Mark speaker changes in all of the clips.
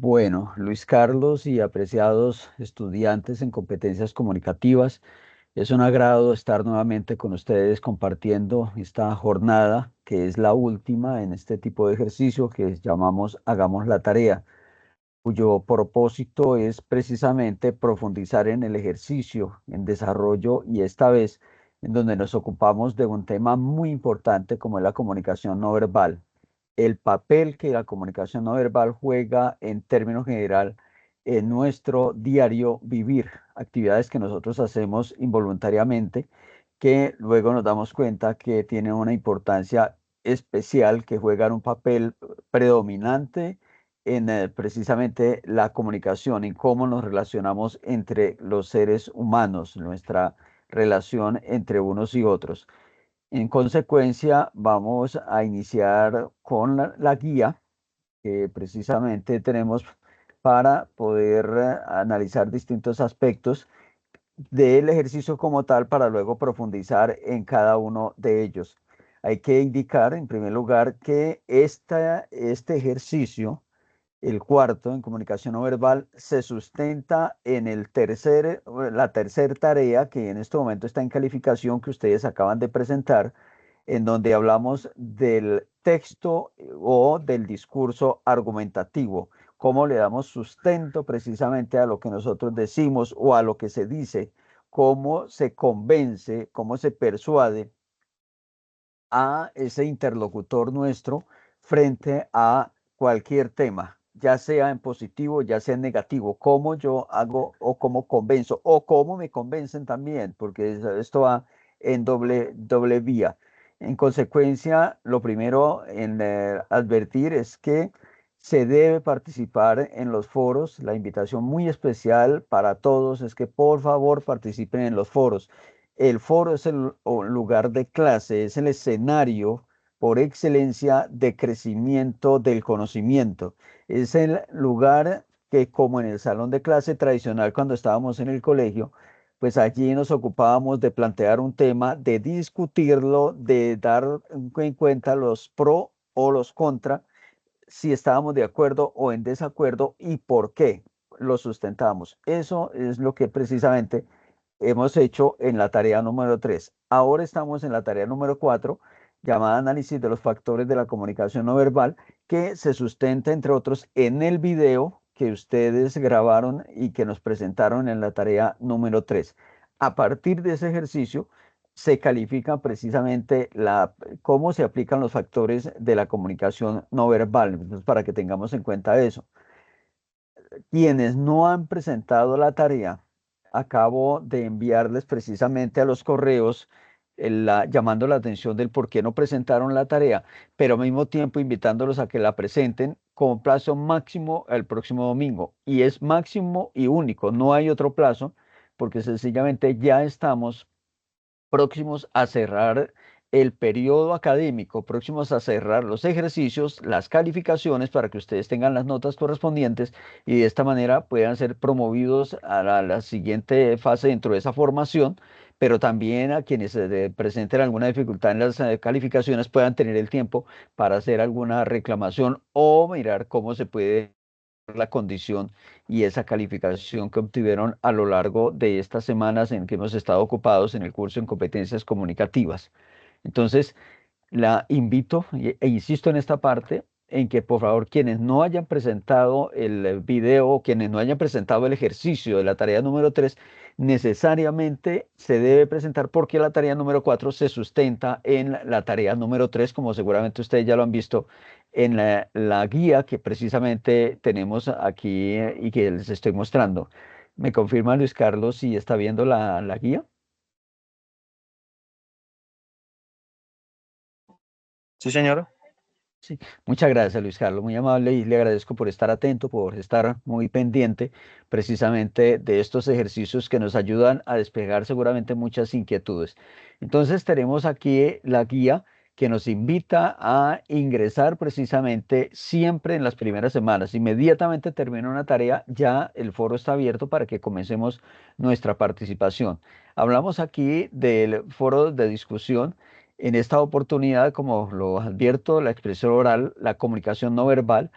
Speaker 1: Bueno, Luis Carlos y apreciados estudiantes en competencias comunicativas, es un agrado estar nuevamente con ustedes compartiendo esta jornada que es la última en este tipo de ejercicio que llamamos Hagamos la tarea, cuyo propósito es precisamente profundizar en el ejercicio, en desarrollo y esta vez en donde nos ocupamos de un tema muy importante como es la comunicación no verbal, el papel que la comunicación no verbal juega en términos general en nuestro diario vivir, actividades que nosotros hacemos involuntariamente, que luego nos damos cuenta que tienen una importancia especial, que juegan un papel predominante en precisamente la comunicación, en cómo nos relacionamos entre los seres humanos, nuestra relación entre unos y otros. En consecuencia, vamos a iniciar con la guía que precisamente tenemos para poder analizar distintos aspectos del ejercicio como tal para luego profundizar en cada uno de ellos. Hay que indicar en primer lugar que este ejercicio, el cuarto en comunicación no verbal, se sustenta en la tercera tarea que en este momento está en calificación que ustedes acaban de presentar, en donde hablamos del texto o del discurso argumentativo, cómo le damos sustento precisamente a lo que nosotros decimos o a lo que se dice, cómo se convence, cómo se persuade a ese interlocutor nuestro frente a cualquier tema, ya sea en positivo, ya sea en negativo, cómo yo hago o cómo convenzo o cómo me convencen también, porque esto va en doble vía. En consecuencia, lo primero en advertir es que se debe participar en los foros. La invitación muy especial para todos es que por favor participen en los foros. El foro es el lugar de clase, es el escenario por excelencia de crecimiento del conocimiento. Es el lugar que, como en el salón de clase tradicional cuando estábamos en el colegio, pues allí nos ocupábamos de plantear un tema, de discutirlo, de dar en cuenta los pro o los contra, si estábamos de acuerdo o en desacuerdo y por qué lo sustentamos. Eso es lo que precisamente hemos hecho en la tarea número 3. Ahora estamos en la tarea número 4, llamada análisis de los factores de la comunicación no verbal, que se sustenta, entre otros, en el video que ustedes grabaron y que nos presentaron en la tarea número 3. A partir de ese ejercicio, se califica precisamente cómo se aplican los factores de la comunicación no verbal. Entonces, para que tengamos en cuenta eso. Quienes no han presentado la tarea, acabo de enviarles precisamente a los correos llamando la atención del por qué no presentaron la tarea, pero al mismo tiempo invitándolos a que la presenten con plazo máximo el próximo domingo. Y es máximo y único, no hay otro plazo, porque sencillamente ya estamos próximos a cerrar el periodo académico, próximos a cerrar los ejercicios, las calificaciones para que ustedes tengan las notas correspondientes y de esta manera puedan ser promovidos a la siguiente fase dentro de esa formación, pero también a quienes presenten alguna dificultad en las calificaciones puedan tener el tiempo para hacer alguna reclamación o mirar cómo se puede la condición y esa calificación que obtuvieron a lo largo de estas semanas en que hemos estado ocupados en el curso en competencias comunicativas. Entonces, la invito e insisto en esta parte en que por favor quienes no hayan presentado el video o quienes no hayan presentado el ejercicio de la tarea número 3 necesariamente se debe presentar porque la tarea número 4 se sustenta en la tarea número 3 como seguramente ustedes ya lo han visto en la guía que precisamente tenemos aquí y que les estoy mostrando. ¿Me confirma Luis Carlos si está viendo la guía?
Speaker 2: Sí, señor.
Speaker 1: Sí, muchas gracias Luis Carlos, muy amable y le agradezco por estar atento, por estar muy pendiente precisamente de estos ejercicios que nos ayudan a despejar seguramente muchas inquietudes. Entonces tenemos aquí la guía que nos invita a ingresar precisamente siempre en las primeras semanas. Inmediatamente termina una tarea, ya el foro está abierto para que comencemos nuestra participación. Hablamos aquí del foro de discusión. En esta oportunidad, como lo advierto, la expresión oral, la comunicación no verbal,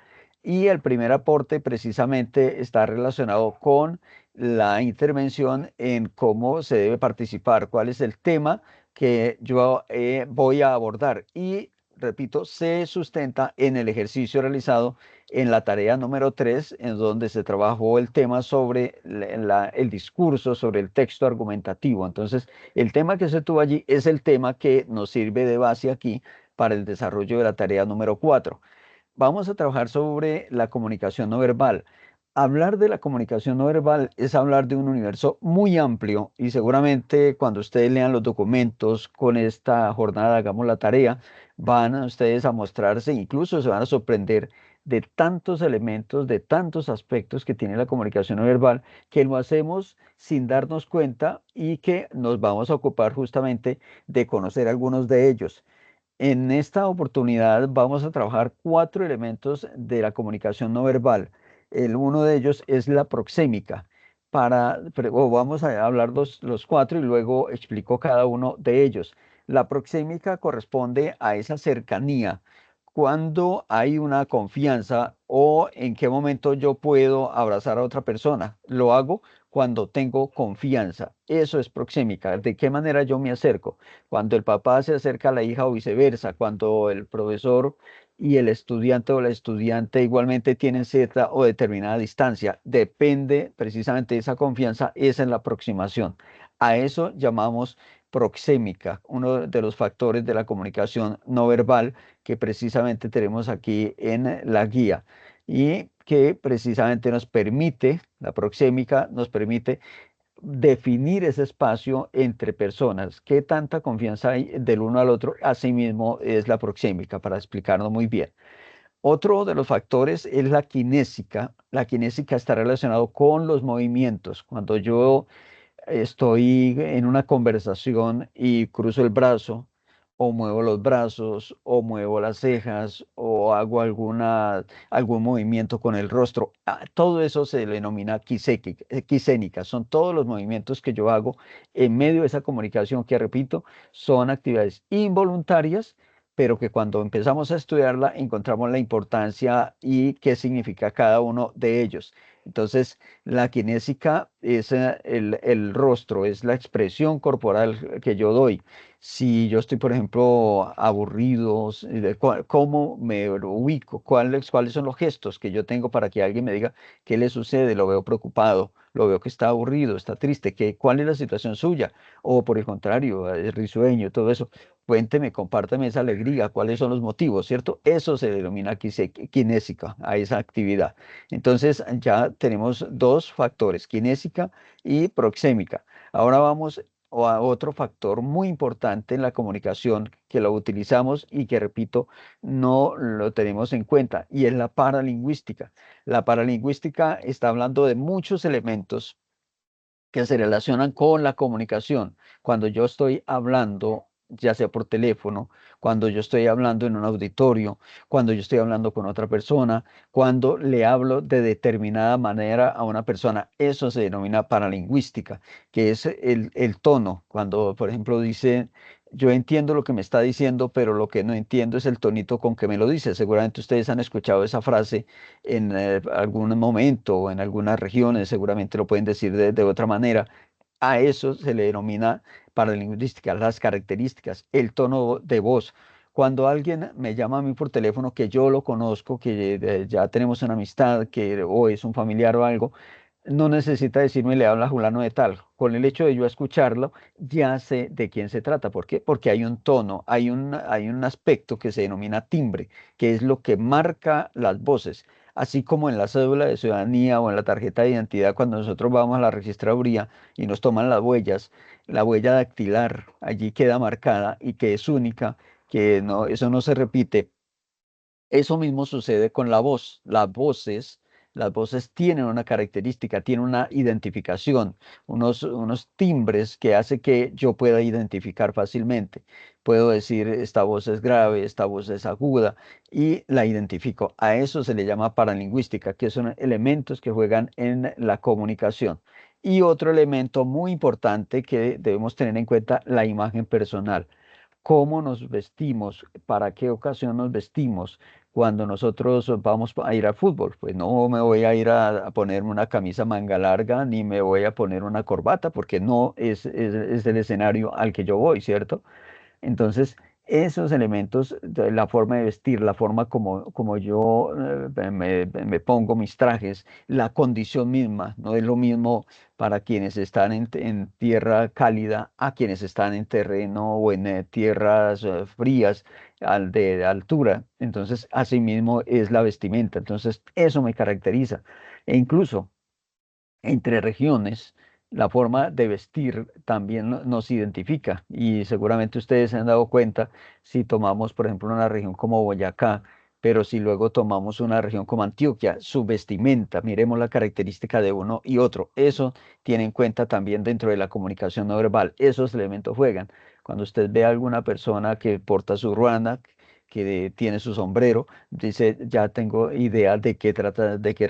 Speaker 1: Y el primer aporte precisamente está relacionado con la intervención en cómo se debe participar, cuál es el tema que yo voy a abordar. Y repito, se sustenta en el ejercicio realizado en la tarea número 3, en donde se trabajó el tema sobre el discurso, sobre el texto argumentativo. Entonces, el tema que se tuvo allí es el tema que nos sirve de base aquí para el desarrollo de la tarea número 4. Vamos a trabajar sobre la comunicación no verbal. Hablar de la comunicación no verbal es hablar de un universo muy amplio y seguramente cuando ustedes lean los documentos con esta jornada, hagamos la tarea, van a ustedes a mostrarse, incluso se van a sorprender de tantos elementos, de tantos aspectos que tiene la comunicación no verbal, que lo hacemos sin darnos cuenta y que nos vamos a ocupar justamente de conocer algunos de ellos. En esta oportunidad vamos a trabajar 4 elementos de la comunicación no verbal. Uno de ellos es la proxémica. Vamos a hablar los 4 y luego explico cada uno de ellos. La proxémica corresponde a esa cercanía. Cuando hay una confianza o en qué momento yo puedo abrazar a otra persona. Lo hago cuando tengo confianza. Eso es proxémica. ¿De qué manera yo me acerco? Cuando el papá se acerca a la hija o viceversa, cuando el profesor y el estudiante o la estudiante igualmente tienen cierta o determinada distancia, depende precisamente de esa confianza, esa es la aproximación. A eso llamamos proxémica, uno de los factores de la comunicación no verbal que precisamente tenemos aquí en la guía y que precisamente nos permite, la proxémica nos permite definir ese espacio entre personas. ¿Qué tanta confianza hay del uno al otro? Asimismo es la proxémica, para explicarlo muy bien. Otro de los factores es la kinésica. La kinésica está relacionado con los movimientos. Cuando yo estoy en una conversación y cruzo el brazo, o muevo los brazos, o muevo las cejas, o hago algún movimiento con el rostro. Todo eso se denomina quisénica. Son todos los movimientos que yo hago en medio de esa comunicación que, repito, son actividades involuntarias, pero que cuando empezamos a estudiarla encontramos la importancia y qué significa cada uno de ellos. Entonces, la kinésica es el rostro, es la expresión corporal que yo doy. Si yo estoy, por ejemplo, aburrido, ¿cómo me ubico? ¿Cuáles son los gestos que yo tengo para que alguien me diga qué le sucede? Lo veo preocupado, lo veo que está aburrido, está triste, ¿cuál es la situación suya? O por el contrario, es risueño, todo eso. Cuénteme, compártame esa alegría, cuáles son los motivos, ¿cierto? Eso se denomina kinésica, a esa actividad. Entonces ya tenemos 2 factores, kinésica y proxémica. Ahora vamos a otro factor muy importante en la comunicación que lo utilizamos y que, repito, no lo tenemos en cuenta y es la paralingüística. La paralingüística está hablando de muchos elementos que se relacionan con la comunicación. Cuando yo estoy hablando, ya sea por teléfono, cuando yo estoy hablando en un auditorio, cuando yo estoy hablando con otra persona, cuando le hablo de determinada manera a una persona, eso se denomina paralingüística, que es el tono. Cuando, por ejemplo, dice... Yo entiendo lo que me está diciendo, pero lo que no entiendo es el tonito con que me lo dice. Seguramente ustedes han escuchado esa frase en algún momento o en algunas regiones, seguramente lo pueden decir de otra manera. A eso se le denomina paralingüística, las características, el tono de voz. Cuando alguien me llama a mí por teléfono, que yo lo conozco, que ya tenemos una amistad, que o es un familiar o algo, no necesita decirme le habla fulano de tal. Con el hecho de yo escucharlo, ya sé de quién se trata. ¿Por qué? Porque hay un tono, hay un aspecto que se denomina timbre, que es lo que marca las voces. Así como en la cédula de ciudadanía o en la tarjeta de identidad, cuando nosotros vamos a la registraduría y nos toman las huellas, la huella dactilar allí queda marcada y que es única, que no, eso no se repite. Eso mismo sucede con la voz. Las voces tienen una característica, tienen una identificación, unos timbres que hace que yo pueda identificar fácilmente. Puedo decir, esta voz es grave, esta voz es aguda, y la identifico. A eso se le llama paralingüística, que son elementos que juegan en la comunicación. Y otro elemento muy importante que debemos tener en cuenta, la imagen personal. Cómo nos vestimos, para qué ocasión nos vestimos, cuando nosotros vamos a ir al fútbol. Pues no me voy a ir a ponerme una camisa manga larga ni me voy a poner una corbata porque no es el escenario al que yo voy, ¿cierto? Entonces, esos elementos, la forma de vestir, la forma como yo me pongo mis trajes, la condición misma, no es lo mismo para quienes están en tierra cálida a quienes están en terreno o en tierras frías de altura. Entonces, asimismo es la vestimenta. Entonces, eso me caracteriza. E incluso entre regiones, la forma de vestir también nos identifica y seguramente ustedes se han dado cuenta si tomamos, por ejemplo, una región como Boyacá, pero si luego tomamos una región como Antioquia, su vestimenta, miremos la característica de uno y otro. Eso tiene en cuenta también dentro de la comunicación no verbal. Esos elementos juegan. Cuando usted ve a alguna persona que porta su ruana, que tiene su sombrero, dice, ya tengo idea de qué trata, de qué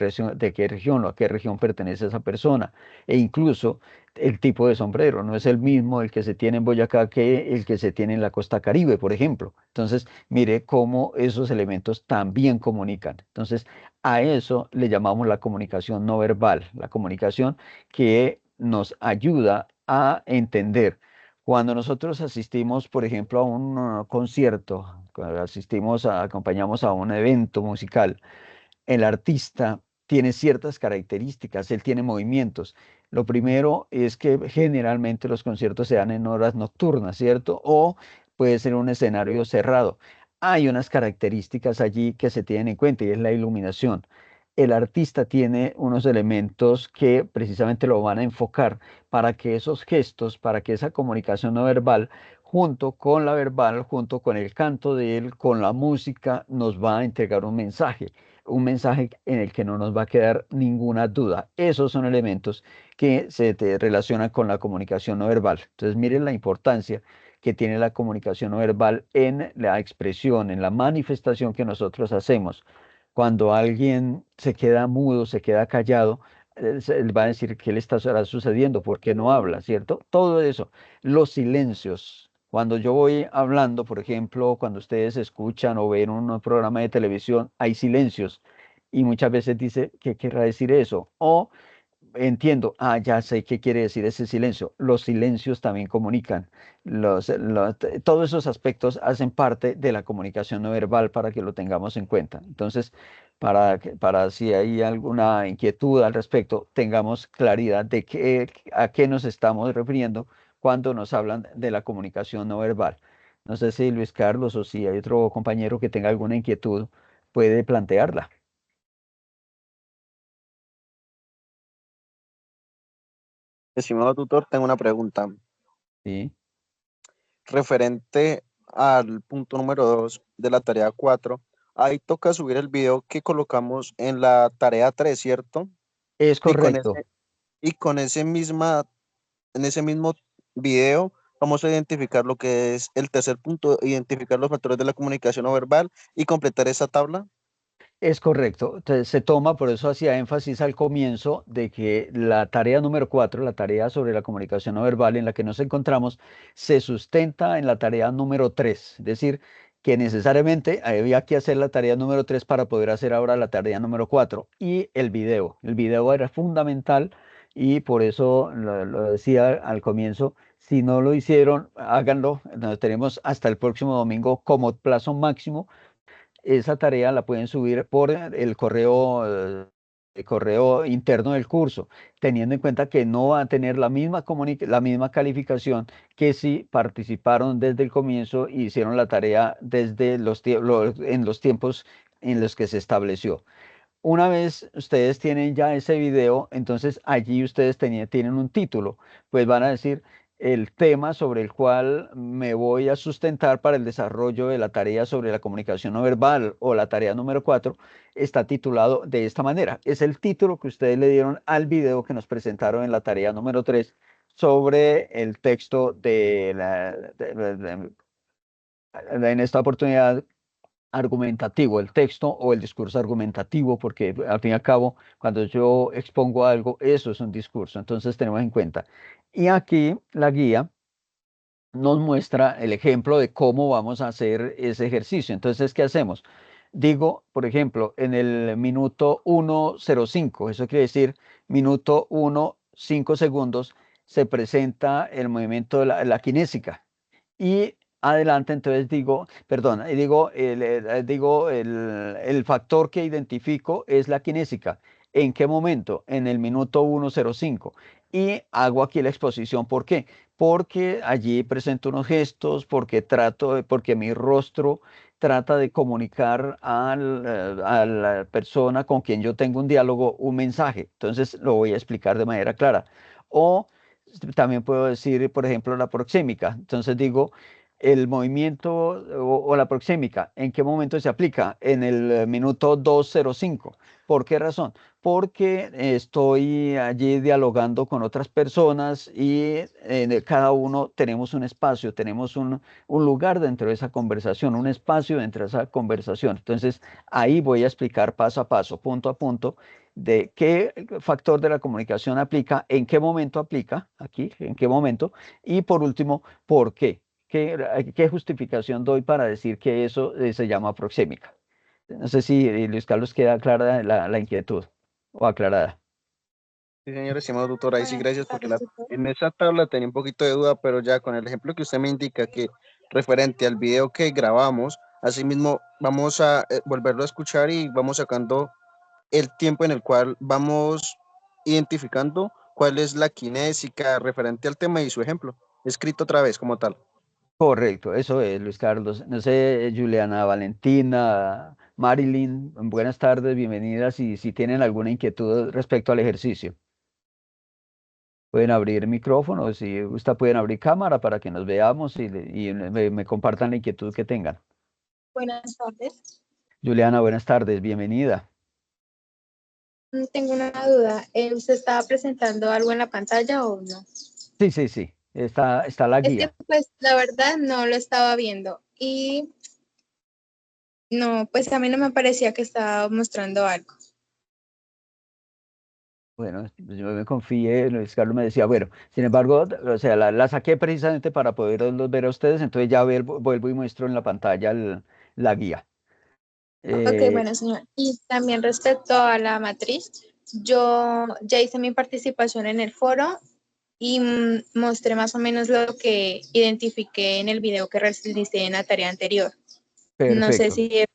Speaker 1: región o a qué región pertenece esa persona. E incluso el tipo de sombrero no es el mismo el que se tiene en Boyacá que el que se tiene en la costa Caribe, por ejemplo. Entonces, mire cómo esos elementos también comunican. Entonces, a eso le llamamos la comunicación no verbal, la comunicación que nos ayuda a entender. Cuando nosotros asistimos, por ejemplo, a un concierto, cuando acompañamos a un evento musical, el artista tiene ciertas características, él tiene movimientos. Lo primero es que generalmente los conciertos se dan en horas nocturnas, ¿cierto? O puede ser un escenario cerrado. Hay unas características allí que se tienen en cuenta y es la iluminación. El artista tiene unos elementos que precisamente lo van a enfocar para que esos gestos, para que esa comunicación no verbal, junto con la verbal, junto con el canto de él, con la música, nos va a entregar un mensaje en el que no nos va a quedar ninguna duda. Esos son elementos que se te relacionan con la comunicación no verbal. Entonces, miren la importancia que tiene la comunicación no verbal en la expresión, en la manifestación que nosotros hacemos. Cuando alguien se queda mudo, se queda callado, él va a decir qué le estará sucediendo, por qué no habla, ¿cierto? Todo eso, los silencios. Cuando yo voy hablando, por ejemplo, cuando ustedes escuchan o ven un programa de televisión, hay silencios y muchas veces dice, ¿qué querrá decir eso? O entiendo, ya sé qué quiere decir ese silencio. Los silencios también comunican. Todos esos aspectos hacen parte de la comunicación no verbal para que lo tengamos en cuenta. Entonces, para si hay alguna inquietud al respecto, tengamos claridad de a qué nos estamos refiriendo cuando nos hablan de la comunicación no verbal. No sé si Luis Carlos o si hay otro compañero que tenga alguna inquietud, puede plantearla.
Speaker 2: Estimado tutor, tengo una pregunta
Speaker 1: Sí,
Speaker 2: referente al punto número 2 de la tarea 4. Ahí toca subir el video que colocamos en la tarea 3, ¿cierto?
Speaker 1: es
Speaker 2: Y con
Speaker 1: correcto.
Speaker 2: ese, y con en ese mismo video vamos a identificar lo que es el tercer punto, identificar los factores de la comunicación no verbal y completar esa tabla.
Speaker 1: Es correcto. Entonces, se toma, por eso hacía énfasis al comienzo de que la tarea número 4, la tarea sobre la comunicación no verbal en la que nos encontramos, se sustenta en la tarea número 3. Es decir, que necesariamente había que hacer la tarea número 3 para poder hacer ahora la tarea número 4 y el video. El video era fundamental y por eso lo decía al comienzo. Si no lo hicieron, háganlo. Nos tenemos hasta el próximo domingo como plazo máximo. Esa tarea la pueden subir por el correo interno del curso, teniendo en cuenta que no va a tener la misma calificación que si participaron desde el comienzo y hicieron la tarea desde en los tiempos en los que se estableció. Una vez ustedes tienen ya ese video, entonces allí ustedes tienen un título, pues van a decir el tema sobre el cual me voy a sustentar para el desarrollo de la tarea sobre la comunicación no verbal o la tarea número 4 está titulado de esta manera. Es el título que ustedes le dieron al video que nos presentaron en la tarea número 3 sobre el texto en esta oportunidad argumentativo, el texto o el discurso argumentativo, porque al fin y al cabo, cuando yo expongo algo, eso es un discurso, entonces tenemos en cuenta. Y aquí la guía nos muestra el ejemplo de cómo vamos a hacer ese ejercicio. Entonces, ¿qué hacemos? digo, por ejemplo, en el minuto 1:05, eso quiere decir minuto 1:05, se presenta el movimiento de la kinésica. Y adelante, entonces digo, perdón, el factor que identifico es la kinésica. ¿En qué momento? En el minuto 1:05. Y hago aquí la exposición. ¿Por qué? Porque allí presento unos gestos, porque mi rostro trata de comunicar a la persona con quien yo tengo un diálogo, un mensaje. Entonces lo voy a explicar de manera clara. O también puedo decir, por ejemplo, la proxémica. Entonces digo, el movimiento o la proxémica, ¿en qué momento se aplica? En el minuto 2:05. ¿Por qué razón? Porque estoy allí dialogando con otras personas y cada uno tenemos un espacio, tenemos un lugar dentro de esa conversación, un espacio dentro de esa conversación. Entonces, ahí voy a explicar paso a paso, punto a punto, de qué factor de la comunicación aplica, en qué momento aplica, aquí, en qué momento, y por último, por qué. ¿Qué justificación doy para decir que eso se llama proxémica? No sé si Luis Carlos queda clara la inquietud o aclarada.
Speaker 2: Sí, señor, estimado doctor, ahí sí,
Speaker 3: Buenas
Speaker 2: gracias, porque
Speaker 3: tardes, doctor.
Speaker 2: en esa tabla tenía un poquito de duda, pero ya con el ejemplo que usted me indica que referente al video que grabamos, asimismo vamos a volverlo a escuchar y vamos sacando el tiempo en el cual vamos identificando cuál es la kinésica referente al tema y su ejemplo, escrito otra vez como tal.
Speaker 1: Correcto, eso es, Luis Carlos. No sé, Juliana, Valentina, Marilyn, buenas tardes, bienvenidas. Y si tienen alguna inquietud respecto al ejercicio, pueden abrir micrófono, si gusta, pueden abrir cámara para que nos veamos y me compartan la inquietud que tengan.
Speaker 3: Buenas tardes.
Speaker 1: Juliana, buenas tardes, bienvenida.
Speaker 3: Tengo una duda. ¿Usted estaba presentando algo en la pantalla o no?
Speaker 1: Sí, sí, sí, está la
Speaker 3: Es que
Speaker 1: guía.
Speaker 3: pues la verdad no lo estaba viendo y no, pues a mí no me parecía que estaba mostrando algo.
Speaker 1: Bueno, pues yo me confié, Luis Carlos me decía, bueno, sin embargo, o sea, la saqué precisamente para poderlos ver a ustedes, entonces ya vuelvo y muestro en la pantalla la guía.
Speaker 3: Ok,
Speaker 1: Eh,
Speaker 3: bueno, señor. Y también respecto a la matriz, yo ya hice mi participación en el foro y mostré más o menos lo que identifiqué en el video que realicé en la tarea anterior. No sé
Speaker 1: Perfecto.
Speaker 3: si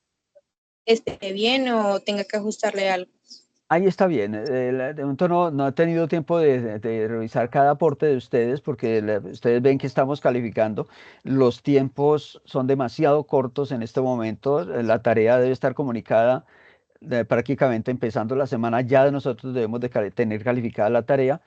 Speaker 3: esté bien o tenga que ajustarle algo.
Speaker 1: Ahí está bien. De momento no he tenido tiempo de revisar cada aporte de ustedes porque ustedes ven que estamos calificando. Los tiempos son demasiado cortos en este momento. La tarea debe estar comunicada prácticamente empezando la semana. Ya nosotros debemos de tener calificada la tarea.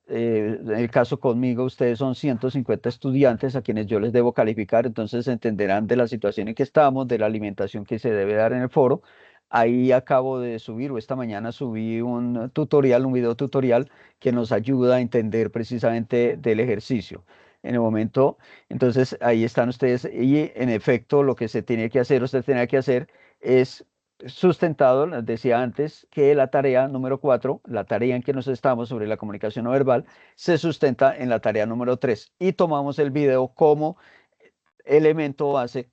Speaker 1: En el caso conmigo, ustedes son 150 estudiantes a quienes yo les debo calificar, entonces entenderán de la situación en que estamos, de la alimentación que se debe dar en el foro. Ahí acabo de subir, o esta mañana subí un tutorial, un video tutorial que nos ayuda a entender precisamente del ejercicio. En el momento, entonces ahí están ustedes y en efecto lo que se tiene que hacer, usted tiene que hacer es sustentado, les decía antes, que la tarea número 4, la tarea en que nos estamos sobre la comunicación no verbal, se sustenta en la tarea número 3 y tomamos el video como elemento base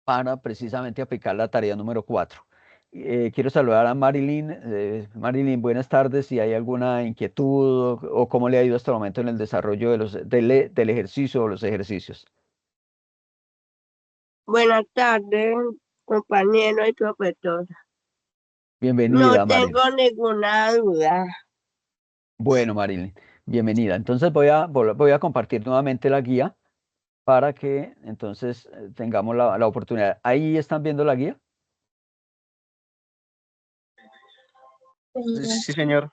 Speaker 1: para precisamente aplicar la tarea número 4. Quiero saludar a Marilyn. Marilyn, buenas tardes. Si hay alguna inquietud o cómo le ha ido hasta el momento en el desarrollo del ejercicio o los ejercicios.
Speaker 4: Buenas tardes, compañero y profesor. No
Speaker 1: Bienvenida, Marilyn.
Speaker 4: tengo ninguna duda.
Speaker 1: Bueno, Marilyn, bienvenida. Entonces voy a compartir nuevamente la guía para que entonces tengamos la oportunidad. ¿Ahí están viendo la guía?
Speaker 2: Sí, señor.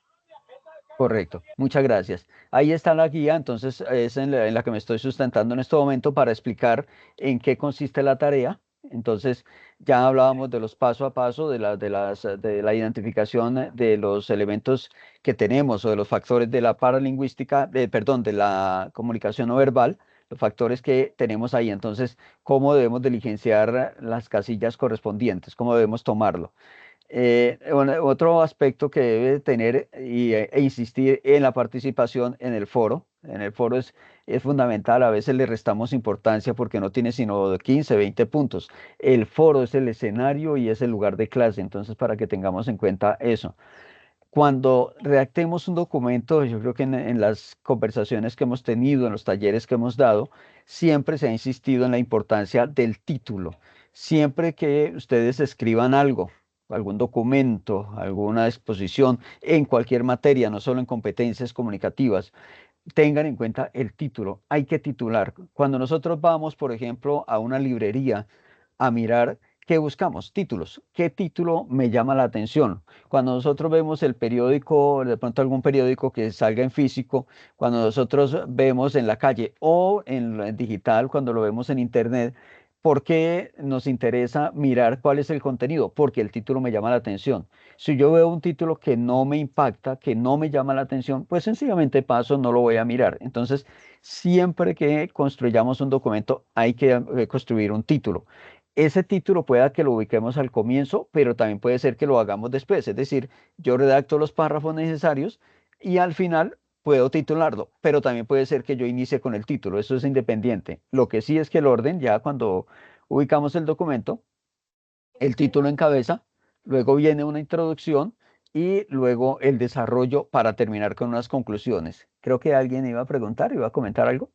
Speaker 1: Correcto, muchas gracias. Ahí está la guía, entonces es en la que me estoy sustentando en este momento para explicar en qué consiste la tarea. Entonces, ya hablábamos de los paso a paso, de la identificación de los elementos que tenemos o de los factores de la paralingüística, perdón, de la comunicación no verbal, los factores que tenemos ahí. Entonces, ¿cómo debemos diligenciar las casillas correspondientes? ¿Cómo debemos tomarlo? Otro aspecto que debe tener e insistir en la participación en el foro En el foro es fundamental, a veces le restamos importancia porque no tiene sino 15, 20 puntos. El foro es el escenario y es el lugar de clase, entonces para que tengamos en cuenta eso. Cuando redactemos un documento, yo creo que en las conversaciones que hemos tenido, en los talleres que hemos dado, siempre se ha insistido en la importancia del título. Siempre que ustedes escriban algo, algún documento, alguna exposición en cualquier materia, no solo en competencias comunicativas, tengan en cuenta el título. Hay que titular. Cuando nosotros vamos, por ejemplo, a una librería a mirar qué buscamos, títulos. ¿Qué título me llama la atención? Cuando nosotros vemos el periódico, de pronto algún periódico que salga en físico, cuando nosotros vemos en la calle o en digital, cuando lo vemos en internet, ¿por qué nos interesa mirar cuál es el contenido? Porque el título me llama la atención. Si yo veo un título que no me impacta, que no me llama la atención, pues sencillamente paso, no lo voy a mirar. Entonces, siempre que construyamos un documento, hay que construir un título. Ese título pueda que lo ubiquemos al comienzo, pero también puede ser que lo hagamos después. Es decir, yo redacto los párrafos necesarios y al final puedo titularlo, pero también puede ser que yo inicie con el título. Eso es independiente. Lo que sí es que el orden, ya cuando ubicamos el documento, el título en cabeza, luego viene una introducción y luego el desarrollo para terminar con unas conclusiones. Creo que alguien iba a preguntar, iba a comentar algo.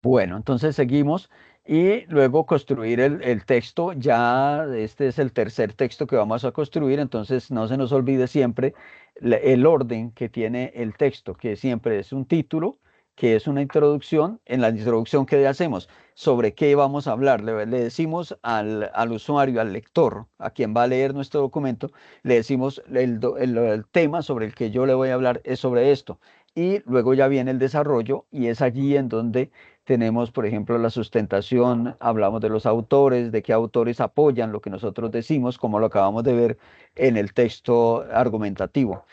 Speaker 1: Bueno, entonces seguimos y luego construir el texto. Ya este es el tercer texto que vamos a construir, entonces no se nos olvide siempre el orden que tiene el texto, que siempre es un título, que es una introducción. En la introducción, ¿qué hacemos? ¿Sobre qué vamos a hablar? Le decimos al usuario, al lector, a quien va a leer nuestro documento, le decimos el tema sobre el que yo le voy a hablar es sobre esto. Y luego ya viene el desarrollo y es allí en donde tenemos, por ejemplo, la sustentación, hablamos de los autores, de qué autores apoyan lo que nosotros decimos, como lo acabamos de ver en el texto argumentativo.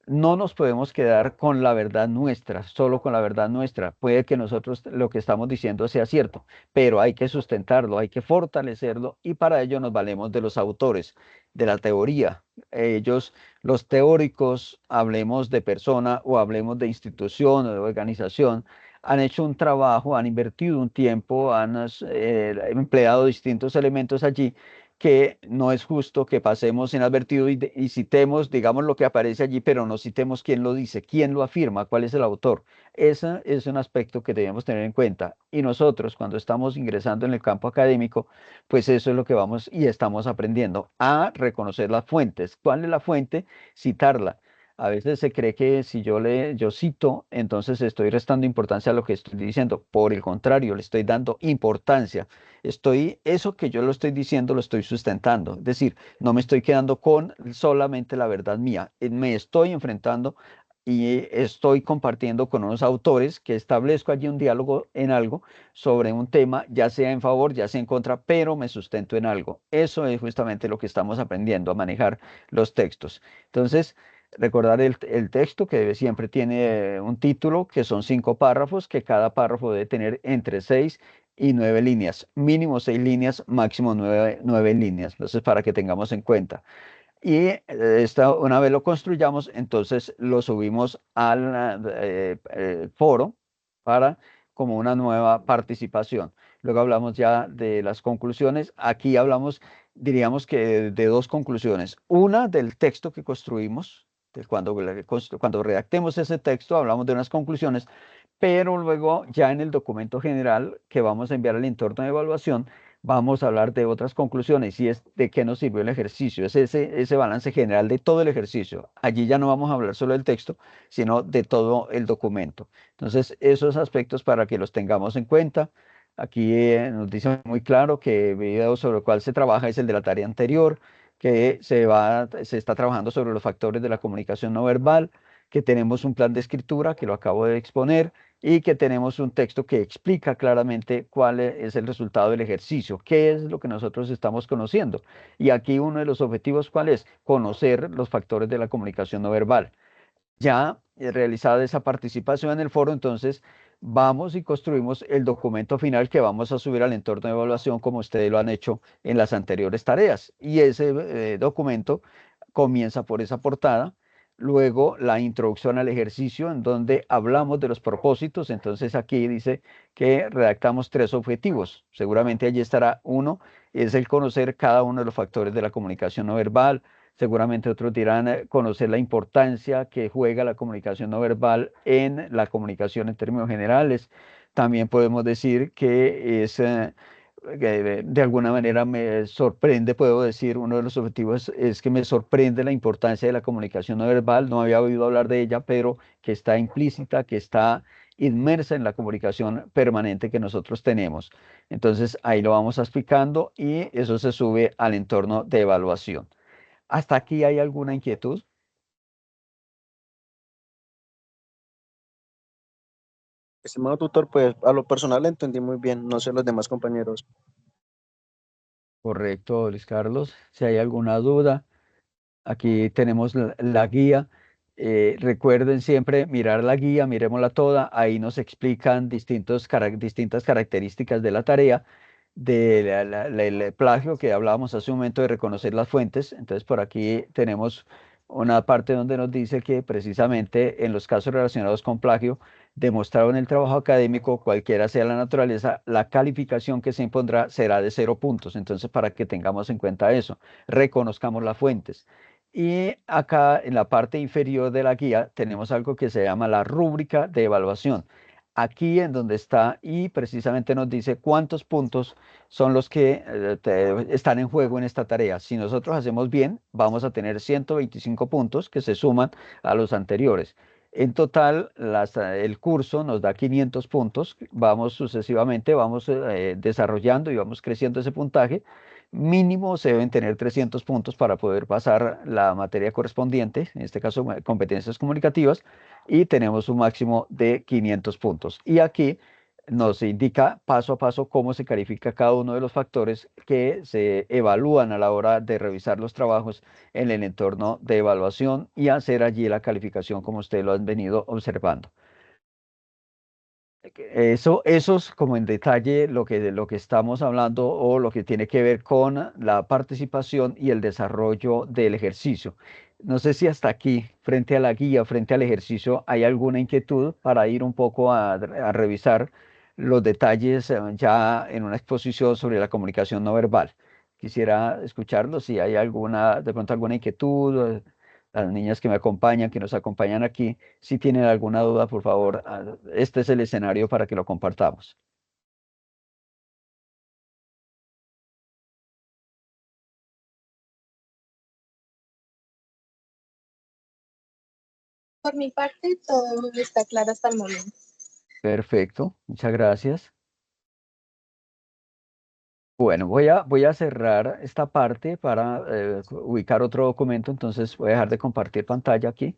Speaker 1: No nos podemos quedar con la verdad nuestra, solo con la verdad nuestra. Puede que nosotros lo que estamos diciendo sea cierto, pero hay que sustentarlo, hay que fortalecerlo y para ello nos valemos de los autores, de la teoría. Ellos, los teóricos, hablemos de persona o hablemos de institución o de organización, han hecho un trabajo, han invertido un tiempo, han empleado distintos elementos allí que no es justo que pasemos inadvertido y citemos, digamos, lo que aparece allí, pero no citemos quién lo dice, quién lo afirma, cuál es el autor. Ese es un aspecto que debemos tener en cuenta. Y nosotros, cuando estamos ingresando en el campo académico, pues eso es lo que vamos y estamos aprendiendo, a reconocer las fuentes. ¿Cuál es la fuente? Citarla. A veces se cree que si yo cito, entonces estoy restando importancia a lo que estoy diciendo. Por el contrario, le estoy dando importancia. Eso que yo lo estoy diciendo, lo estoy sustentando. Es decir, no me estoy quedando con solamente la verdad mía. Me estoy enfrentando y estoy compartiendo con unos autores que establezco allí un diálogo en algo sobre un tema, ya sea en favor, ya sea en contra, pero me sustento en algo. Eso es justamente lo que estamos aprendiendo a manejar los textos. Entonces, recordar el texto que siempre tiene un título, que son 5 párrafos, que cada párrafo debe tener entre 6 y 9 líneas, mínimo 6 líneas, máximo 9 líneas. Entonces, para que tengamos en cuenta. Y una vez lo construyamos, entonces lo subimos al foro para como una nueva participación. Luego hablamos ya de las conclusiones. Aquí hablamos, diríamos que de 2 conclusiones. Una del texto que construimos, cuando redactemos ese texto, hablamos de unas conclusiones, pero luego ya en el documento general que vamos a enviar al entorno de evaluación, vamos a hablar de otras conclusiones y es de qué nos sirvió el ejercicio. Es ese balance general de todo el ejercicio. Allí ya no vamos a hablar solo del texto, sino de todo el documento. Entonces, esos aspectos para que los tengamos en cuenta. Aquí nos dice muy claro que el video sobre el cual se trabaja es el de la tarea anterior, que se está trabajando sobre los factores de la comunicación no verbal, que tenemos un plan de escritura, que lo acabo de exponer, y que tenemos un texto que explica claramente cuál es el resultado del ejercicio, qué es lo que nosotros estamos conociendo. Y aquí uno de los objetivos, ¿cuál es? Conocer los factores de la comunicación no verbal. Ya realizada esa participación en el foro, entonces vamos y construimos el documento final que vamos a subir al entorno de evaluación como ustedes lo han hecho en las anteriores tareas. Y ese documento comienza por esa portada. luego la introducción al ejercicio, en donde hablamos de los propósitos. Entonces aquí dice que redactamos 3 objetivos. Seguramente allí estará uno, es el conocer cada uno de los factores de la comunicación no verbal. Seguramente otros dirán conocer la importancia que juega la comunicación no verbal en la comunicación en términos generales. También podemos decir que es que de alguna manera me sorprende, puedo decir, uno de los objetivos es que me sorprende la importancia de la comunicación no verbal. No había oído hablar de ella, pero que está implícita, que está inmersa en la comunicación permanente que nosotros tenemos. Entonces ahí lo vamos explicando y eso se sube al entorno de evaluación. ¿Hasta aquí hay alguna inquietud?
Speaker 2: Estimado tutor, pues a lo personal entendí muy bien, no sé los demás compañeros.
Speaker 1: Correcto, Luis Carlos. Si hay alguna duda. Aquí tenemos la guía. Recuerden siempre mirar la guía, miremosla toda. Ahí nos explican distintas características de la tarea, el plagio que hablábamos hace un momento de reconocer las fuentes. Entonces, por aquí tenemos una parte donde nos dice que precisamente en los casos relacionados con plagio, demostrado en el trabajo académico, cualquiera sea la naturaleza, la calificación que se impondrá será de 0 puntos. Entonces, para que tengamos en cuenta eso, reconozcamos las fuentes. Y acá en la parte inferior de la guía tenemos algo que se llama la rúbrica de evaluación. Aquí en donde está y precisamente nos dice cuántos puntos son los que están en juego en esta tarea. Si nosotros hacemos bien, vamos a tener 125 puntos que se suman a los anteriores. En total, el curso nos da 500 puntos. Vamos sucesivamente, vamos desarrollando y vamos creciendo ese puntaje. Mínimo se deben tener 300 puntos para poder pasar la materia correspondiente, en este caso competencias comunicativas, y tenemos un máximo de 500 puntos. Y aquí nos indica paso a paso cómo se califica cada uno de los factores que se evalúan a la hora de revisar los trabajos en el entorno de evaluación y hacer allí la calificación como ustedes lo han venido observando. Eso es como en detalle de lo que estamos hablando o lo que tiene que ver con la participación y el desarrollo del ejercicio. No sé si hasta aquí, frente a la guía, frente al ejercicio, hay alguna inquietud para ir un poco a revisar los detalles ya en una exposición sobre la comunicación no verbal. Quisiera escucharlo si hay alguna, de pronto alguna inquietud, las niñas que me acompañan, que nos acompañan aquí. Si tienen alguna duda, por favor, este es el escenario para que lo compartamos.
Speaker 3: Por mi parte, todo está claro hasta el momento.
Speaker 1: Perfecto, muchas gracias. Bueno, voy a cerrar esta parte para ubicar otro documento, entonces voy a dejar de compartir pantalla aquí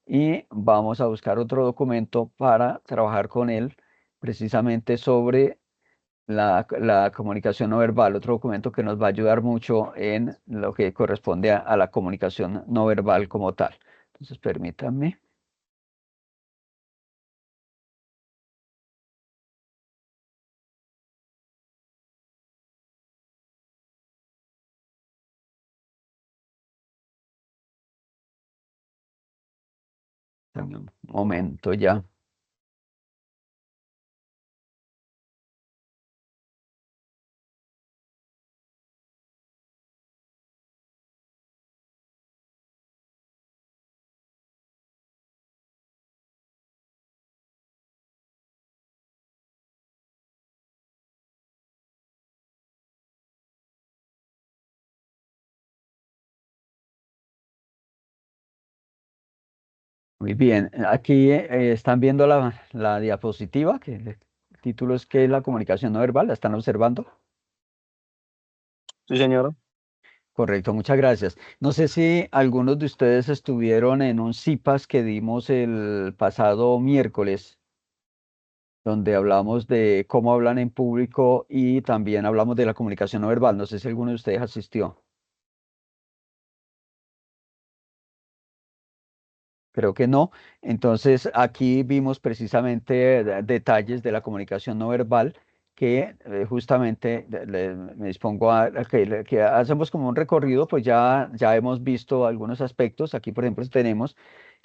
Speaker 1: y vamos a buscar otro documento para trabajar con él precisamente sobre la comunicación no verbal, otro documento que nos va a ayudar mucho en lo que corresponde a la comunicación no verbal como tal. Entonces, permítanme. Dame un momento ya. Muy bien. Aquí están viendo la diapositiva, que el título es ¿qué es la comunicación no verbal? ¿La están observando?
Speaker 2: Sí, señora.
Speaker 1: Correcto, muchas gracias. No sé si algunos de ustedes estuvieron en un CIPAS que dimos el pasado miércoles, donde hablamos de cómo hablan en público y también hablamos de la comunicación no verbal. No sé si alguno de ustedes asistió. Creo que no. Entonces, aquí vimos precisamente detalles de la comunicación no verbal que justamente me dispongo que hacemos como un recorrido, pues ya hemos visto algunos aspectos. Aquí, por ejemplo, tenemos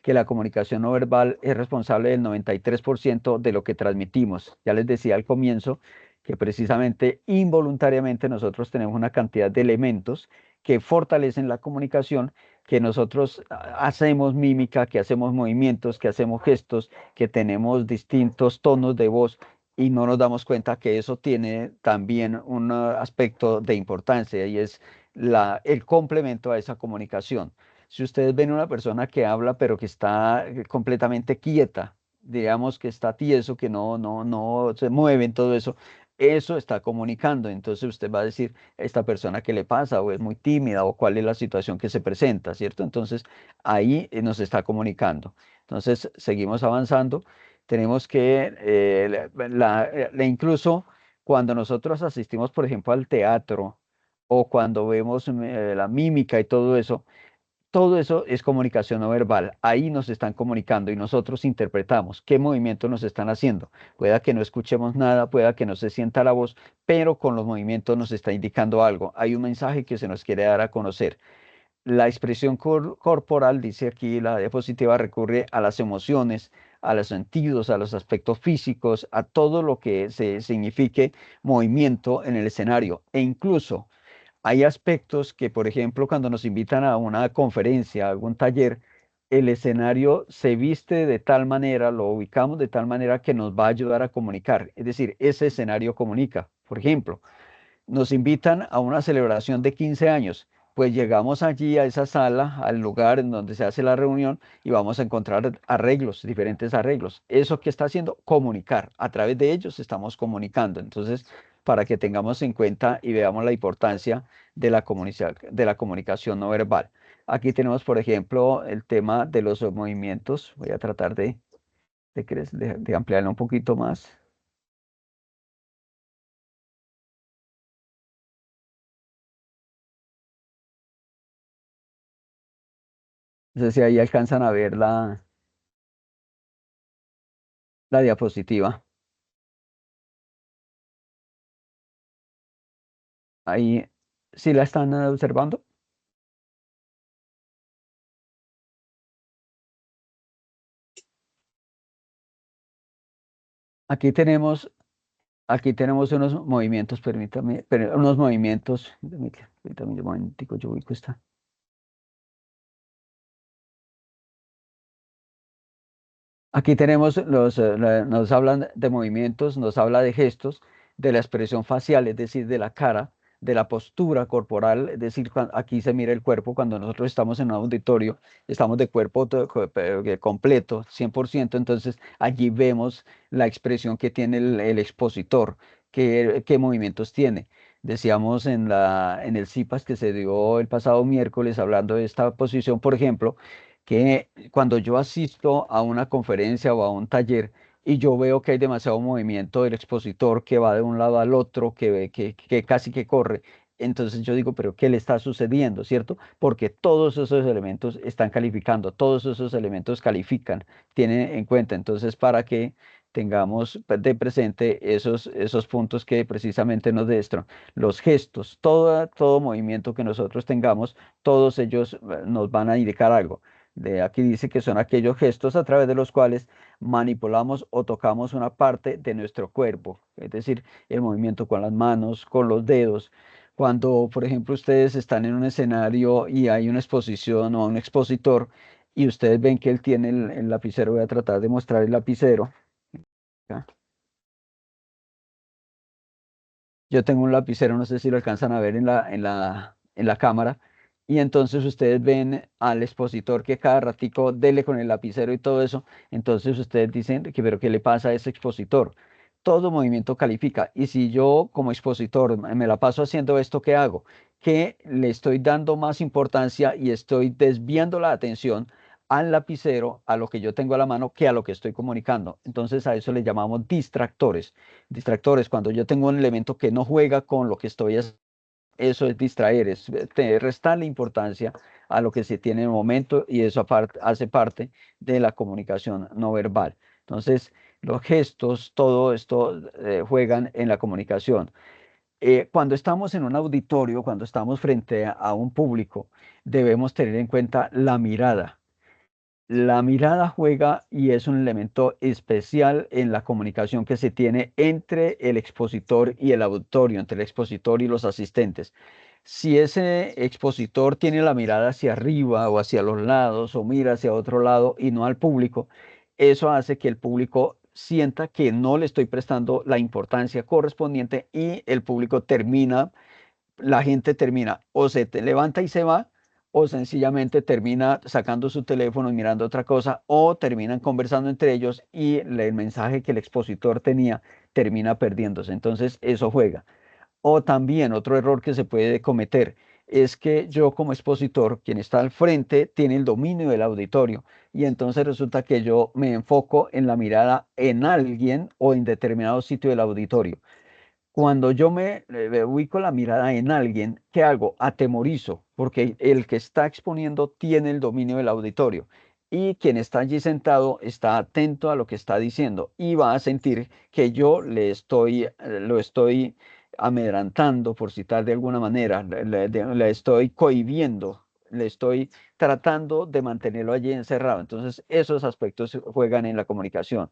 Speaker 1: que la comunicación no verbal es responsable del 93% de lo que transmitimos. Ya les decía al comienzo que precisamente involuntariamente nosotros tenemos una cantidad de elementos que fortalecen la comunicación, que nosotros hacemos mímica, que hacemos movimientos, que hacemos gestos, que tenemos distintos tonos de voz y no nos damos cuenta que eso tiene también un aspecto de importancia y es el complemento a esa comunicación. Si ustedes ven una persona que habla pero que está completamente quieta, digamos que está tieso, que no se mueve en todo eso, eso está comunicando. Entonces usted va a decir, esta persona qué le pasa, o es muy tímida, o cuál es la situación que se presenta, ¿cierto? Entonces ahí nos está comunicando. Entonces seguimos avanzando. Tenemos que, incluso cuando nosotros asistimos, por ejemplo, al teatro, o cuando vemos la mímica y todo eso es comunicación no verbal. Ahí nos están comunicando y nosotros interpretamos qué movimientos nos están haciendo. Pueda que no escuchemos nada, pueda que no se sienta la voz, pero con los movimientos nos está indicando algo. Hay un mensaje que se nos quiere dar a conocer. La expresión corporal, dice aquí la diapositiva, recurre a las emociones, a los sentidos, a los aspectos físicos, a todo lo que se signifique movimiento en el escenario e incluso hay aspectos que, por ejemplo, cuando nos invitan a una conferencia, a algún taller, el escenario se viste de tal manera, lo ubicamos de tal manera que nos va a ayudar a comunicar. Es decir, ese escenario comunica. Por ejemplo, nos invitan a una celebración de 15 años. Pues llegamos allí a esa sala, al lugar en donde se hace la reunión y vamos a encontrar arreglos, diferentes arreglos. ¿Eso qué está haciendo? Comunicar. A través de ellos estamos comunicando. Entonces, para que tengamos en cuenta y veamos la importancia de la comunicación no verbal. Aquí tenemos, por ejemplo, el tema de los movimientos. Voy a tratar de ampliarlo un poquito más. No sé si ahí alcanzan a ver la diapositiva. Ahí, ¿sí la están observando? Aquí tenemos unos movimientos, permítame, unos movimientos, permítame un momentico, yo ubico esta. Aquí tenemos nos hablan de movimientos, nos habla de gestos, de la expresión facial, es decir, de la cara, de la postura corporal, es decir, aquí se mira el cuerpo cuando nosotros estamos en un auditorio, estamos de cuerpo completo, 100%, entonces allí vemos la expresión que tiene el expositor, qué movimientos tiene. Decíamos en el CIPAS que se dio el pasado miércoles hablando de esta posición, por ejemplo, que cuando yo asisto a una conferencia o a un taller y yo veo que hay demasiado movimiento del expositor que va de un lado al otro, que casi que corre, entonces yo digo, pero ¿qué le está sucediendo, cierto? Porque todos esos elementos están calificando, todos esos elementos califican, tienen en cuenta, entonces para que tengamos de presente esos puntos que precisamente nos demuestran, los gestos, todo movimiento que nosotros tengamos, todos ellos nos van a indicar algo. De aquí dice que son aquellos gestos a través de los cuales manipulamos o tocamos una parte de nuestro cuerpo, es decir, el movimiento con las manos, con los dedos. Cuando, por ejemplo, ustedes están en un escenario y hay una exposición o un expositor y ustedes ven que él tiene el lapicero, voy a tratar de mostrar el lapicero. ¿Ya? Yo tengo un lapicero, no sé si lo alcanzan a ver en la cámara. Y entonces ustedes ven al expositor que cada ratico dele con el lapicero y todo eso. Entonces ustedes dicen que, pero ¿qué le pasa a ese expositor? Todo movimiento califica. Y si yo como expositor me la paso haciendo esto, ¿qué hago? Que le estoy dando más importancia y estoy desviando la atención al lapicero, a lo que yo tengo a la mano, que a lo que estoy comunicando. Entonces a eso le llamamos distractores. Distractores, cuando yo tengo un elemento que no juega con lo que estoy haciendo, eso es distraer, es restarle importancia a lo que se tiene en el momento y eso hace parte de la comunicación no verbal. Entonces, los gestos, todo esto juegan en la comunicación. Cuando estamos en un auditorio, cuando estamos frente a un público, debemos tener en cuenta la mirada. La mirada juega y es un elemento especial en la comunicación que se tiene entre el expositor y el auditorio, entre el expositor y los asistentes. Si ese expositor tiene la mirada hacia arriba o hacia los lados o mira hacia otro lado y no al público, eso hace que el público sienta que no le estoy prestando la importancia correspondiente y el público termina, la gente termina o levanta y se va, o sencillamente termina sacando su teléfono y mirando otra cosa, o terminan conversando entre ellos y el mensaje que el expositor tenía termina perdiéndose. Entonces, eso juega. O también otro error que se puede cometer es que yo como expositor, quien está al frente, tiene el dominio del auditorio y entonces resulta que yo me enfoco en la mirada en alguien o en determinado sitio del auditorio. Cuando yo me ubico la mirada en alguien, ¿qué hago? Atemorizo, porque el que está exponiendo tiene el dominio del auditorio y quien está allí sentado está atento a lo que está diciendo y va a sentir que yo lo estoy amedrantando, por citar de alguna manera, le estoy cohibiendo, le estoy tratando de mantenerlo allí encerrado. Entonces, esos aspectos juegan en la comunicación.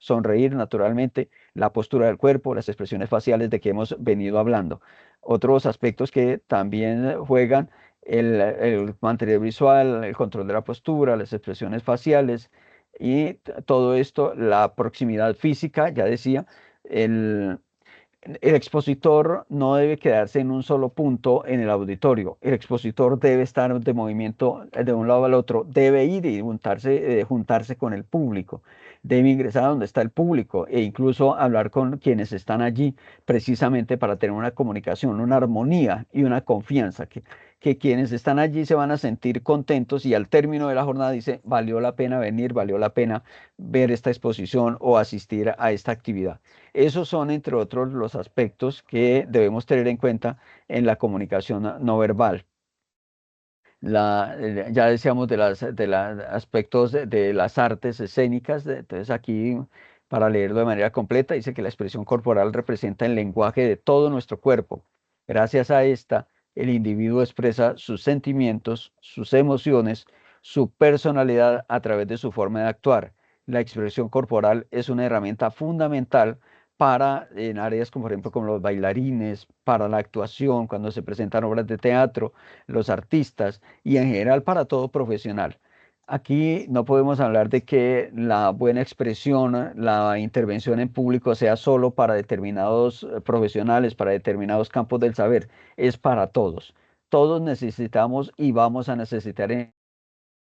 Speaker 1: Sonreír naturalmente, la postura del cuerpo, las expresiones faciales de que hemos venido hablando. Otros aspectos que también juegan, el mantener visual, el control de la postura, las expresiones faciales y todo esto, la proximidad física, ya decía, el, el expositor no debe quedarse en un solo punto en el auditorio. El expositor debe estar de movimiento de un lado al otro, debe ir y juntarse con el público, debe ingresar a donde está el público e incluso hablar con quienes están allí precisamente para tener una comunicación, una armonía y una confianza, que quienes están allí se van a sentir contentos y al término de la jornada dice, valió la pena venir, valió la pena ver esta exposición o asistir a esta actividad. Esos son, entre otros, los aspectos que debemos tener en cuenta en la comunicación no verbal. Ya decíamos de los aspectos de las artes escénicas, entonces aquí, para leerlo de manera completa, dice que la expresión corporal representa el lenguaje de todo nuestro cuerpo. Gracias a esta, el individuo expresa sus sentimientos, sus emociones, su personalidad a través de su forma de actuar. La expresión corporal es una herramienta fundamental para en áreas como por ejemplo como los bailarines, para la actuación, cuando se presentan obras de teatro, los artistas y en general para todo profesional. Aquí no podemos hablar de que la buena expresión, la intervención en público sea solo para determinados profesionales, para determinados campos del saber, es para todos. Todos necesitamos y vamos a necesitar en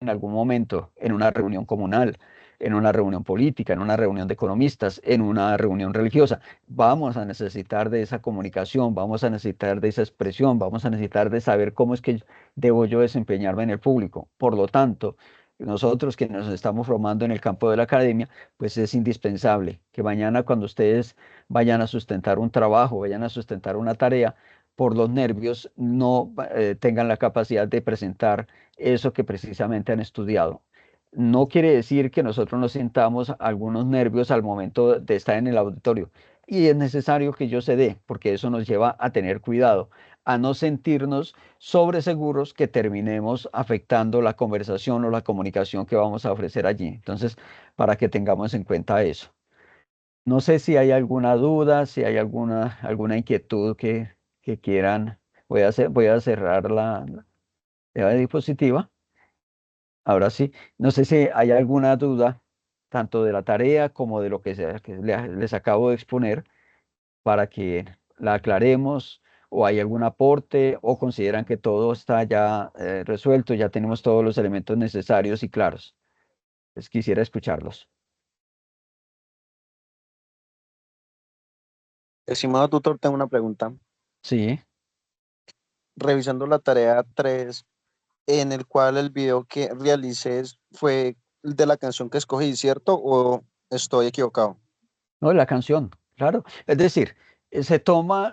Speaker 1: algún momento, en una reunión comunal, en una reunión política, en una reunión de economistas, en una reunión religiosa. Vamos a necesitar de esa comunicación, vamos a necesitar de esa expresión, vamos a necesitar de saber cómo es que debo yo desempeñarme en el público. Por lo tanto, nosotros que nos estamos formando en el campo de la academia, pues es indispensable que mañana cuando ustedes vayan a sustentar un trabajo, vayan a sustentar una tarea, por los nervios no tengan la capacidad de presentar eso que precisamente han estudiado. No quiere decir que nosotros nos sintamos algunos nervios al momento de estar en el auditorio. Y es necesario que yo se dé, porque eso nos lleva a tener cuidado, a no sentirnos sobreseguros que terminemos afectando la conversación o la comunicación que vamos a ofrecer allí. Entonces, para que tengamos en cuenta eso. No sé si hay alguna duda, si hay alguna inquietud que quieran. Voy a cerrar la diapositiva. Ahora sí, no sé si hay alguna duda, tanto de la tarea como de lo que, que les acabo de exponer, para que la aclaremos, o hay algún aporte, o consideran que todo está ya resuelto, ya tenemos todos los elementos necesarios y claros. Pues quisiera escucharlos.
Speaker 2: Estimado tutor, tengo una pregunta.
Speaker 1: Sí.
Speaker 2: Revisando la tarea 3, en el cual el video que realicé fue el de la canción que escogí, ¿cierto? ¿O estoy equivocado?
Speaker 1: No, la canción, claro. Es decir, se toma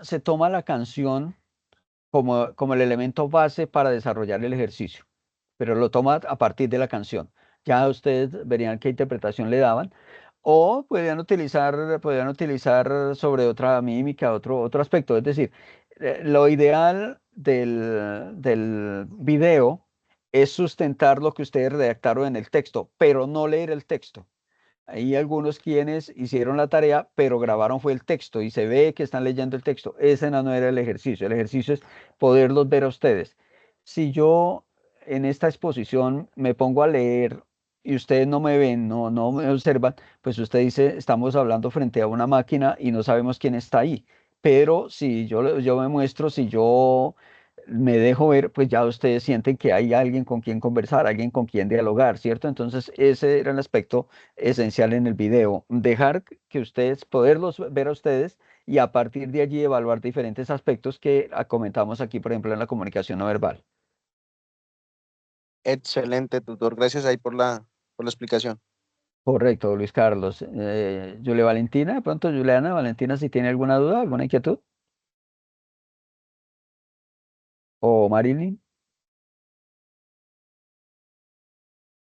Speaker 1: la canción como el elemento base para desarrollar el ejercicio, pero lo toma a partir de la canción. Ya ustedes verían qué interpretación le daban. o podrían utilizar sobre otra mímica, otro aspecto. Es decir, lo ideal del video es sustentar lo que ustedes redactaron en el texto, pero no leer el texto. Hay algunos quienes hicieron la tarea, pero grabaron fue el texto y se ve que están leyendo el texto. Ese no era el ejercicio. El ejercicio es poderlos ver a ustedes. Si yo en esta exposición me pongo a leer y ustedes no me ven, no me observan, pues usted dice, estamos hablando frente a una máquina y no sabemos quién está ahí. Pero si yo me muestro, si yo me dejo ver, pues ya ustedes sienten que hay alguien con quien conversar, alguien con quien dialogar, ¿cierto? Entonces, ese era el aspecto esencial en el video, dejar que ustedes, poderlos ver a ustedes y a partir de allí evaluar diferentes aspectos que comentamos aquí, por ejemplo, en la comunicación no verbal.
Speaker 2: Excelente, tutor. Gracias ahí por la explicación.
Speaker 1: Correcto, Luis Carlos. Julia Valentina, de pronto Juliana, Valentina, si tiene alguna duda, alguna inquietud, o Marilyn,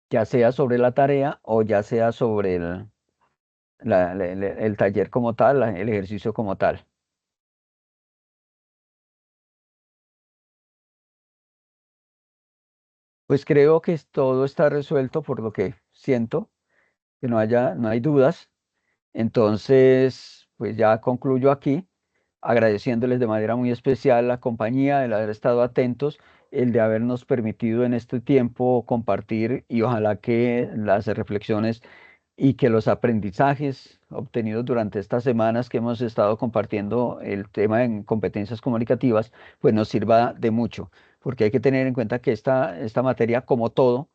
Speaker 1: ya sea sobre la tarea o ya sea sobre el taller como tal, el ejercicio como tal. Pues creo que todo está resuelto por lo que siento, que no hay dudas. Entonces, pues ya concluyo aquí, agradeciéndoles de manera muy especial la compañía, el haber estado atentos, el de habernos permitido en este tiempo compartir y ojalá que las reflexiones y que los aprendizajes obtenidos durante estas semanas que hemos estado compartiendo el tema en competencias comunicativas, pues nos sirva de mucho, porque hay que tener en cuenta que esta materia, como todo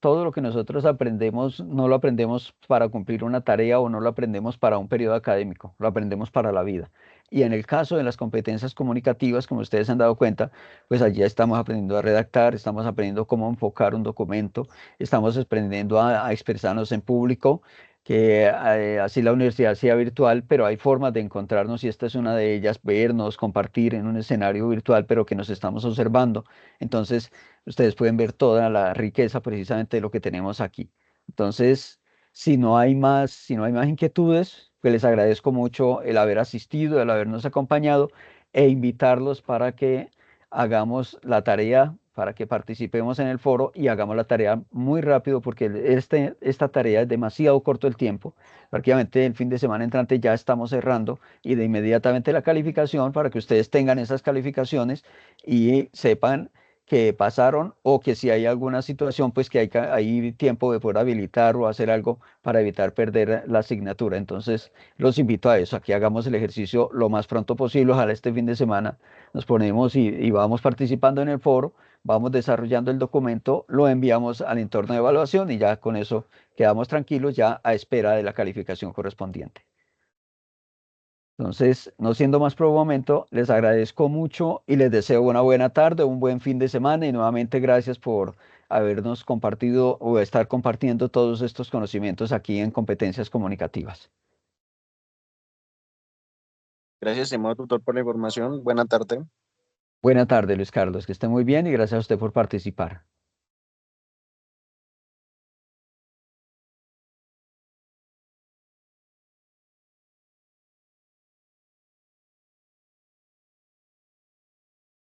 Speaker 1: lo que nosotros aprendemos, no lo aprendemos para cumplir una tarea o no lo aprendemos para un periodo académico, lo aprendemos para la vida. Y en el caso de las competencias comunicativas, como ustedes se han dado cuenta, pues allí estamos aprendiendo a redactar, estamos aprendiendo cómo enfocar un documento, estamos aprendiendo a expresarnos en público, que así la universidad sea virtual, pero hay formas de encontrarnos y esta es una de ellas, vernos, compartir en un escenario virtual, pero que nos estamos observando. Entonces, ustedes pueden ver toda la riqueza precisamente de lo que tenemos aquí. Entonces, si no hay más inquietudes, pues les agradezco mucho el haber asistido, el habernos acompañado e invitarlos para que hagamos la tarea, para que participemos en el foro y hagamos la tarea muy rápido porque esta tarea es demasiado corto el tiempo. Prácticamente el fin de semana entrante ya estamos cerrando y de inmediatamente la calificación para que ustedes tengan esas calificaciones y sepan que pasaron o que si hay alguna situación, pues que hay tiempo de poder habilitar o hacer algo para evitar perder la asignatura. Entonces, los invito a eso, a que hagamos el ejercicio lo más pronto posible. Ojalá este fin de semana nos ponemos y vamos participando en el foro, vamos desarrollando el documento, lo enviamos al entorno de evaluación y ya con eso quedamos tranquilos ya a espera de la calificación correspondiente. Entonces, no siendo más por un momento, les agradezco mucho y les deseo una buena tarde, un buen fin de semana y nuevamente gracias por habernos compartido o estar compartiendo todos estos conocimientos aquí en competencias comunicativas.
Speaker 2: Gracias, estimado tutor, por la información. Buena tarde.
Speaker 1: Buena tarde, Luis Carlos, que esté muy bien y gracias a usted por participar.